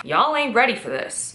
Y'all ain't ready for this.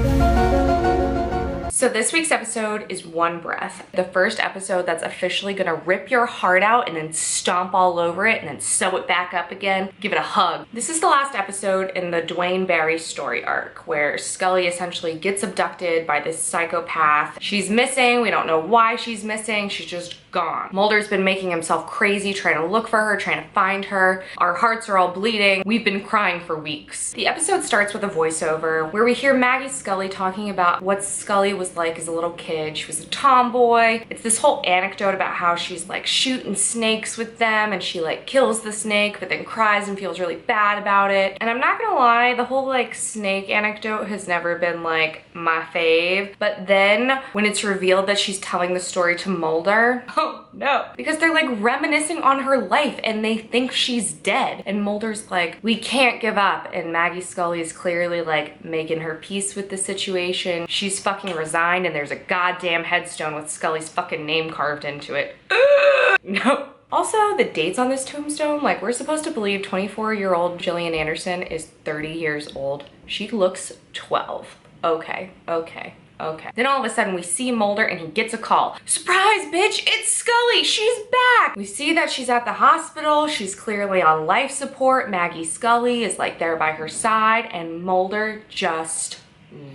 So this week's episode is One Breath. The first episode that's officially gonna rip your heart out and then stomp all over it and then sew it back up again. Give it a hug. This is the last episode in the Dwayne Barry story arc where Scully essentially gets abducted by this psychopath. She's missing. We don't know why she's missing. She's just gone. Mulder's been making himself crazy trying to look for her, trying to find her. Our hearts are all bleeding. We've been crying for weeks. The episode starts with a voiceover where we hear Maggie Scully talking about what Scully was like as a little kid. She was a tomboy. It's this whole anecdote about how she's like shooting snakes with them and she like kills the snake but then cries and feels really bad about it. And I'm not gonna lie, the whole like snake anecdote has never been like my fave. But then when it's revealed that she's telling the story to Mulder, oh no, because they're like reminiscing on her life and they think she's dead. And Mulder's like, we can't give up. And Maggie Scully is clearly like making her peace with the situation. She's fucking resigned and there's a goddamn headstone with Scully's fucking name carved into it. No. Also, the dates on this tombstone, like we're supposed to believe 24-year-old Gillian Anderson is 30 years old. She looks 12. Okay. Then all of a sudden we see Mulder and he gets a call. Surprise, bitch, it's Scully, she's back. We see that she's at the hospital. She's clearly on life support. Maggie Scully is like there by her side and Mulder just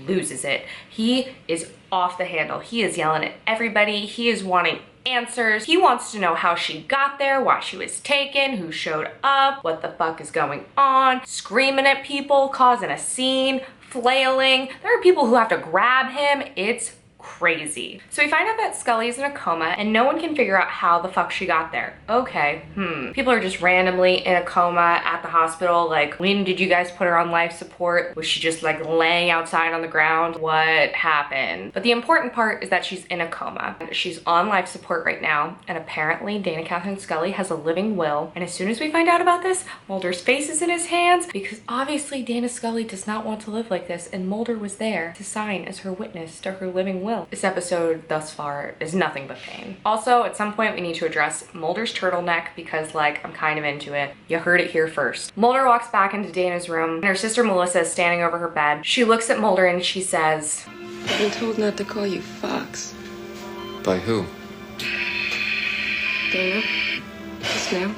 loses it. He is off the handle. He is yelling at everybody. He is wanting answers. He wants to know how she got there, why she was taken, who showed up, what the fuck is going on, screaming at people, causing a scene, flailing. There are people who have to grab him. It's crazy. So we find out that Scully's in a coma and no one can figure out how the fuck she got there. Okay, People are just randomly in a coma at the hospital. Like, when did you guys put her on life support? Was she just like laying outside on the ground? What happened? But the important part is that she's in a coma. She's on life support right now and apparently Dana Catherine Scully has a living will. And as soon as we find out about this, Mulder's face is in his hands because obviously Dana Scully does not want to live like this and Mulder was there to sign as her witness to her living will. This episode thus far is nothing but pain. Also, at some point we need to address Mulder's turtleneck because like I'm kind of into it. You heard it here first. Mulder walks back into Dana's room and her sister Melissa is standing over her bed. She looks at Mulder and she says, I've been told not to call you Fox. By who? Dana? Yes, ma'am?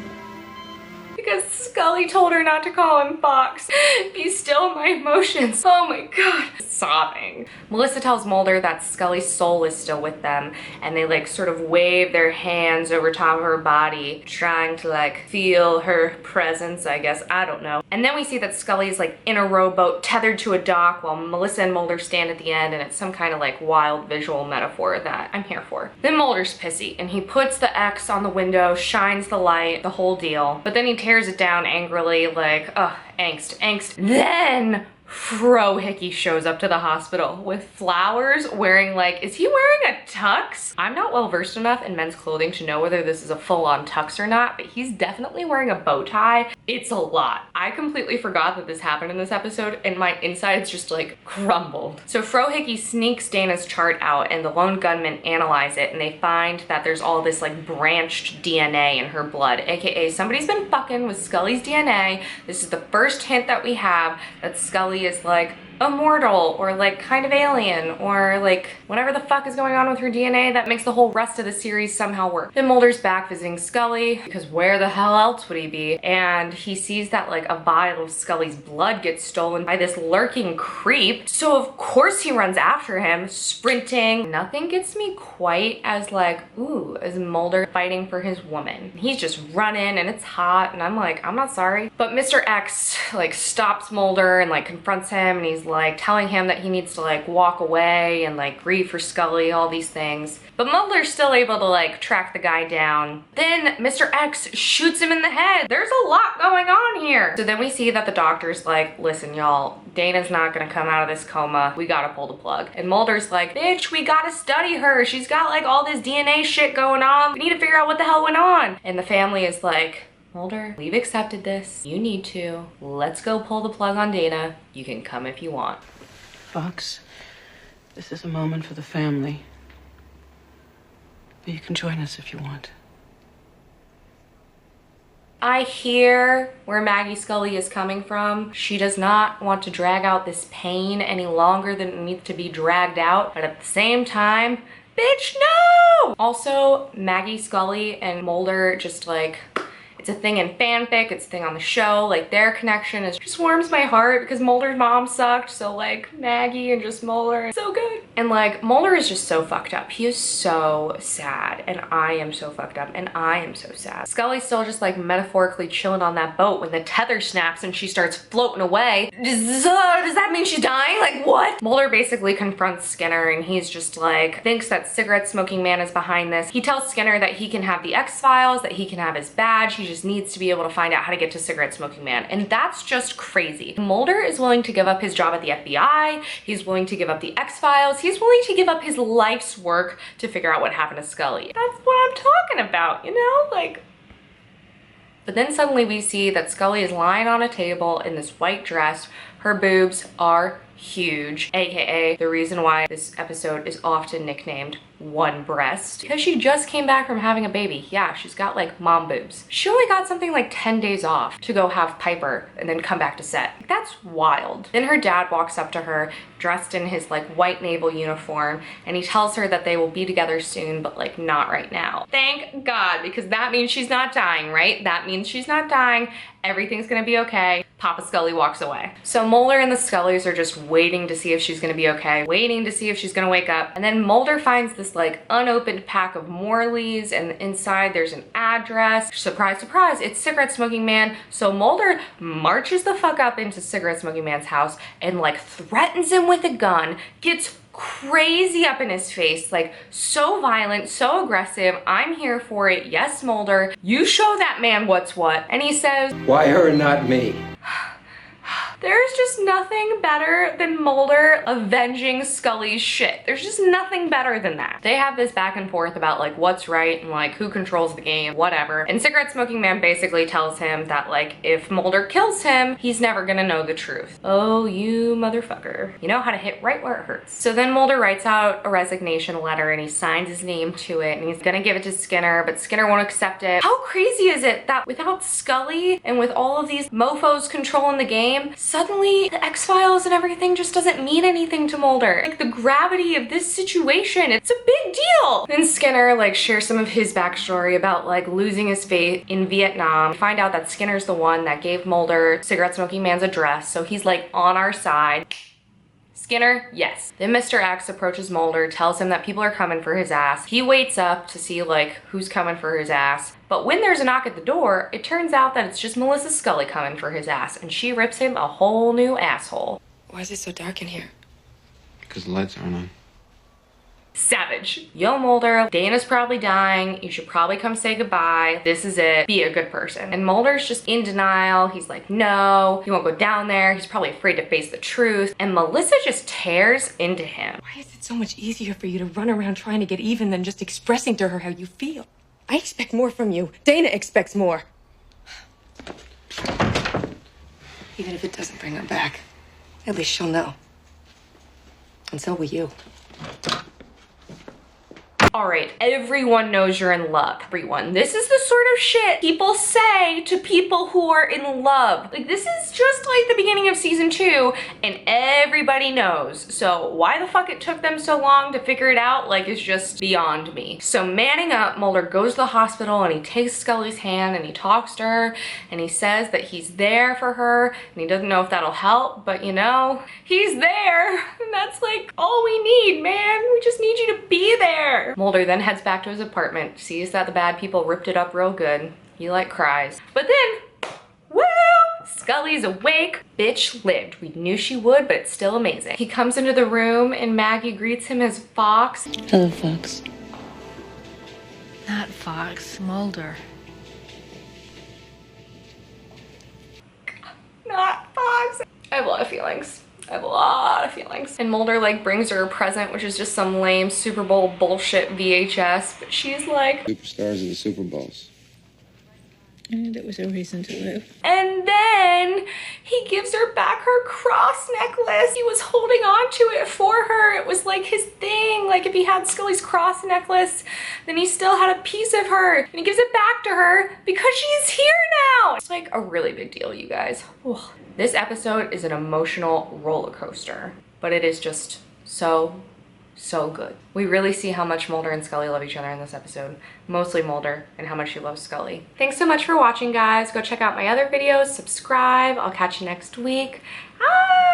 because Scully told her not to call him Fox. Be still my emotions. Oh my god. Sobbing. Melissa tells Mulder that Scully's soul is still with them and they like sort of wave their hands over top of her body trying to like feel her presence, I guess. I don't know. And then we see that Scully's like in a rowboat tethered to a dock while Melissa and Mulder stand at the end, and it's some kind of like wild visual metaphor that I'm here for. Then Mulder's pissy and he puts the X on the window, shines the light, the whole deal. But then he tears it down angrily like, ugh, angst. Then Fro Hickey shows up to the hospital with flowers, wearing like, is he wearing a tux? I'm not well versed enough in men's clothing to know whether this is a full-on tux or not, but he's definitely wearing a bow tie. It's a lot. I completely forgot that this happened in this episode and my insides just like crumbled. So Fro Hickey sneaks Dana's chart out and the lone gunmen analyze it and they find that there's all this like branched DNA in her blood, aka somebody's been fucking with Scully's DNA. This is the first hint that we have that Scully is like immortal or like kind of alien or like whatever the fuck is going on with her DNA that makes the whole rest of the series somehow work. Then Mulder's back visiting Scully because where the hell else would he be? And he sees that like a vial of Scully's blood gets stolen by this lurking creep. So of course he runs after him, sprinting. Nothing gets me quite as like, ooh, as Mulder fighting for his woman. He's just running and it's hot and I'm like, I'm not sorry. But Mr. X like stops Mulder and like confronts him and he's like telling him that he needs to like walk away and like grieve for Scully, all these things. But Mulder's still able to like track the guy down. Then Mr. X shoots him in the head. There's a lot going on here. So then we see that the doctor's like, listen y'all, Dana's not gonna come out of this coma. We gotta pull the plug. And Mulder's like, bitch, we gotta study her. She's got like all this DNA shit going on. We need to figure out what the hell went on. And the family is like, Mulder, we've accepted this. You need to. Let's go pull the plug on Dana. You can come if you want. Fox, this is a moment for the family. But you can join us if you want. I hear where Maggie Scully is coming from. She does not want to drag out this pain any longer than it needs to be dragged out, but at the same time, bitch, no! Also, Maggie Scully and Mulder just like, it's a thing in fanfic, it's a thing on the show, like their connection is just warms my heart because Mulder's mom sucked, so like Maggie and just Mulder, it's so good. And like Mulder is just so fucked up. He is so sad and I am so fucked up and I am so sad. Scully's still just like metaphorically chilling on that boat when the tether snaps and she starts floating away. Does that mean she's dying? Like what? Mulder basically confronts Skinner and he's just like, thinks that cigarette smoking man is behind this. He tells Skinner that he can have the X-Files, that he can have his badge, he just needs to be able to find out how to get to cigarette smoking man. And that's just crazy. Mulder is willing to give up his job at the FBI. He's willing to give up the X-Files. He's willing to give up his life's work to figure out what happened to Scully. That's what I'm talking about, you know? Like, but then suddenly we see that Scully is lying on a table in this white dress. Her boobs are huge, aka the reason why this episode is often nicknamed One Breast, because she just came back from having a baby. Yeah, she's got like mom boobs. She only got something like 10 days off to go have Piper and then come back to set. That's wild. Then her dad walks up to her dressed in his like white naval uniform and he tells her that they will be together soon, but like not right now. Thank God, because that means she's not dying, right? That means she's not dying. Everything's gonna be okay. Papa Scully walks away. So Mulder and the Scullys are just waiting to see if she's gonna be okay, waiting to see if she's gonna wake up. And then Mulder finds this like unopened pack of Morleys and inside there's an address. Surprise, surprise, it's cigarette smoking man. So Mulder marches the fuck up into cigarette smoking man's house and like threatens him with a gun, gets crazy up in his face, like so violent, so aggressive. I'm here for it. Yes, Mulder, you show that man what's what. And he says, why her and not me? There's just nothing better than Mulder avenging Scully's shit. There's just nothing better than that. They have this back and forth about like what's right and like who controls the game, whatever. And cigarette smoking man basically tells him that like if Mulder kills him, he's never gonna know the truth. Oh, you motherfucker. You know how to hit right where it hurts. So then Mulder writes out a resignation letter and he signs his name to it and he's gonna give it to Skinner, but Skinner won't accept it. How crazy is it that without Scully and with all of these mofos controlling the game, suddenly the X-Files and everything just doesn't mean anything to Mulder. Like the gravity of this situation, it's a big deal. Then Skinner like shares some of his backstory about like losing his faith in Vietnam. We find out that Skinner's the one that gave Mulder cigarette smoking man's address, so he's like on our side. Skinner, yes. Then Mr. X approaches Mulder, tells him that people are coming for his ass. He waits up to see like who's coming for his ass. But when there's a knock at the door, it turns out that it's just Melissa Scully coming for his ass and she rips him a whole new asshole. Why is it so dark in here? Because the lights aren't on. Savage. Yo, Mulder, Dana's probably dying. You should probably come say goodbye. This is it. Be a good person. And Mulder's just in denial. He's like, no, he won't go down there. He's probably afraid to face the truth. And Melissa just tears into him. Why is it so much easier for you to run around trying to get even than just expressing to her how you feel? I expect more from you. Dana expects more. Even if it doesn't bring her back, at least she'll know. And so will you. All right, everyone knows you're in love. Everyone. This is the sort of shit people say to people who are in love. Like, this is just like the beginning of season 2, and everybody knows. So why the fuck it took them so long to figure it out, like, is just beyond me. So manning up, Mulder goes to the hospital and he takes Scully's hand and he talks to her and he says that he's there for her and he doesn't know if that'll help, but you know, he's there. And that's like all we need, man. We just need you to be there. Mulder then heads back to his apartment, sees that the bad people ripped it up real good. He like cries. But then, woo! Scully's awake. Bitch lived. We knew she would, but it's still amazing. He comes into the room and Maggie greets him as Fox. Hello, Fox. Not Fox, Mulder. Not Fox. I have a lot of feelings. I have a lot of feelings. And Mulder like brings her a present, which is just some lame Super Bowl bullshit VHS, but she's like, Superstars of the Super Bowls. And it was a reason to live. And then he gives her back her cross necklace. He was holding on to it for her. It was like his thing. Like if he had Scully's cross necklace, then he still had a piece of her. And he gives it back to her because she's here now. It's like a really big deal, you guys. Ugh. This episode is an emotional roller coaster, but it is just so good. We really see how much Mulder and Scully love each other in this episode. Mostly Mulder and how much he loves Scully. Thanks so much for watching, guys. Go check out my other videos, subscribe. I'll catch you next week. Ah!